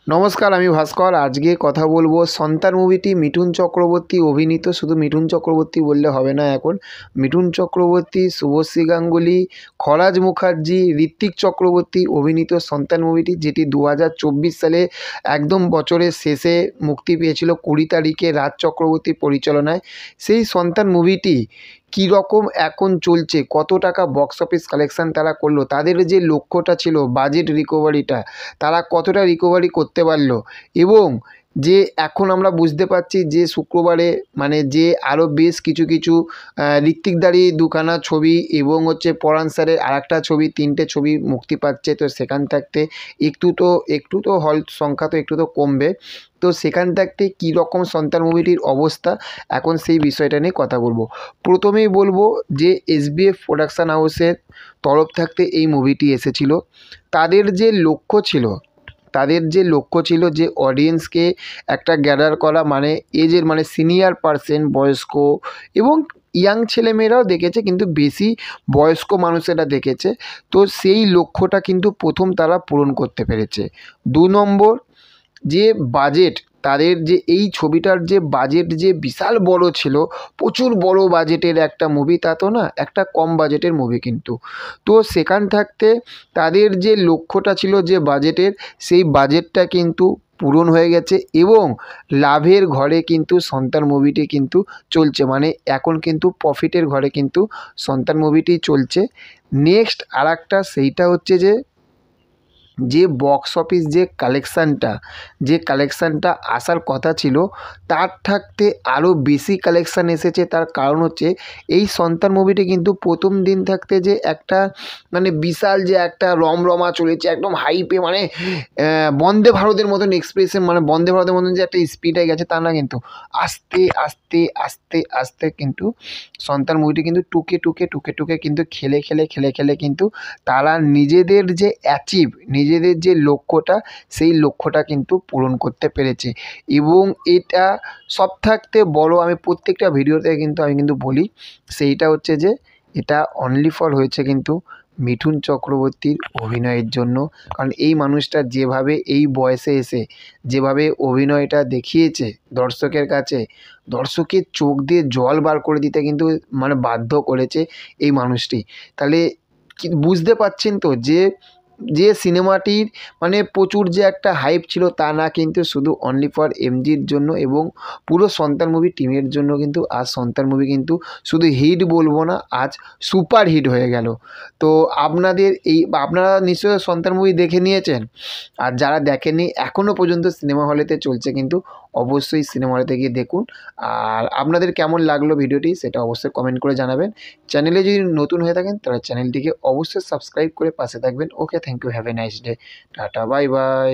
নমস্কার, আমি ভাস্কর। আজকে কথা বলবো সন্তান মুভিটি মিঠুন চক্রবর্তী অভিনীত। শুধু মিঠুন চক্রবর্তী বললে হবে না এখন। মিঠুন চক্রবর্তী, শুভশ্রী গাঙ্গুলি, খরাজ মুখার্জি, ঋত্বিক চক্রবর্তী অভিনীত সন্তান মুভিটি, যেটি 2024 সালে একদম বছরের শেষে মুক্তি পেয়েছিল 20 তারিখে রাজ চক্রবর্তীর পরিচালনায়। সেই সন্তান মুভিটি কীরকম এখন চলছে, কত টাকা বক্স অফিস কালেকশান তারা করলো, তাদের যে লক্ষ্যটা ছিল বাজেট রিকভারিটা, তারা কতটা রিকভারি করতে পারলো, এবং যে এখন আমরা বুঝতে পারছি যে শুক্রবারে মানে যে আরও বেশ কিছু কিছু ঋত্বিকদারই দুখানা ছবি এবং পরাণ স্যারের আরেকটা ছবি, 3টে ছবি মুক্তি পাচ্ছে। তো সেখান থাকতে একটু তো হল সংখ্যা তো একটু তো কমবে। তো সেখান থাকতে কীরকম সন্তান মুভিটির অবস্থা, এখন সেই বিষয়টা নিয়ে কথা বলবো। প্রথমেই বলবো যে এসবিএফ প্রোডাকশান হাউসের তরফ থাকতে এই মুভিটি এসেছিল। তাদের যে লক্ষ্য ছিল যে অডিয়েন্সকে একটা গ্যাদার করা, মানে এজের মানে সিনিয়র পার্সন, বয়স্ক এবং ইয়াং ছেলেমেয়েরাও দেখেছে, কিন্তু বেশি বয়স্ক মানুষেরা দেখেছে। তো সেই লক্ষ্যটা কিন্তু প্রথম তারা পূরণ করতে পেরেছে। 2 নম্বর, যে বাজেট, তাদের যে এই ছবিটার যে বাজেট যে বিশাল বড় ছিল, প্রচুর বড় বাজেটের একটা মুভি, তা তো না, একটা কম বাজেটের মুভি কিন্তু। তো সেখান থাকতে তাদের যে লক্ষ্যটা ছিল যে বাজেটের, সেই বাজেটটা কিন্তু পূরণ হয়ে গেছে এবং লাভের ঘরে কিন্তু সন্তান মুভিটি কিন্তু চলছে, মানে এখন কিন্তু প্রফিটের ঘরে কিন্তু সন্তান মুভিটি চলছে। নেক্সট আরেকটা, সেইটা হচ্ছে যে বক্স অফিস যে কালেকশানটা আসার কথা ছিল, তার থাকতে আরও বেশি কালেকশান এসেছে। তার কারণ হচ্ছে এই সন্তান মুভিটি কিন্তু প্রথম দিন থাকতে যে একটা মানে বিশাল যে একটা রমরমা চলেছে, একদম হাইপে, মানে বন্দে ভারতের মতন এক্সপ্রেশন, মানে বন্দে ভারতের মতন যে একটা স্পিডে গেছে তা না, কিন্তু আস্তে আস্তে আস্তে আস্তে কিন্তু সন্তান মুভিটি কিন্তু টুকে কিন্তু খেলে কিন্তু তারা নিজেদের যে লক্ষ্যটা, সেই লক্ষ্যটা কিন্তু পূরণ করতে পেরেছে। এবং এটা সব থাকতে বড়, আমি প্রত্যেকটা ভিডিওতে কিন্তু আমি বলি, সেইটা হচ্ছে যে এটা অনলি ফর হয়েছে কিন্তু মিঠুন চক্রবর্তীর অভিনয়ের জন্য। কারণ এই মানুষটা যেভাবে এই বয়সে এসে যেভাবে অভিনয়টা দেখিয়েছে দর্শকের কাছে, দর্শকের চোখ দিয়ে জল বার করে দিতে কিন্তু মানে বাধ্য করেছে এই মানুষটি। তাহলে বুঝতে পারছেন তো যে সিনেমাটির মানে প্রচুর যে একটা হাইপ ছিল, তা না, কিন্তু শুধু অনলি ফর এমজির জন্য এবং পুরো সন্তান মুভি টিমের জন্য কিন্তু আজ সন্তান মুভি কিন্তু শুধু হিট বলবো না, আজ সুপার হিট হয়ে গেল। তো আপনারা নিশ্চয়ই সন্তান মুভি দেখে নিয়েছেন, আর যারা দেখেননি এখনও পর্যন্ত সিনেমা হলেতে চলছে, কিন্তু অবশ্যই সিনেমা হলেতে গিয়ে দেখুন। আর আপনাদের কেমন লাগলো ভিডিওটি সেটা অবশ্যই কমেন্ট করে জানাবেন। চ্যানেলে যদি নতুন হয়ে থাকেন তাহলে চ্যানেলটিকে অবশ্যই সাবস্ক্রাইব করে পাশে থাকবেন। Okay, thank you, have a nice day, tata, bye by.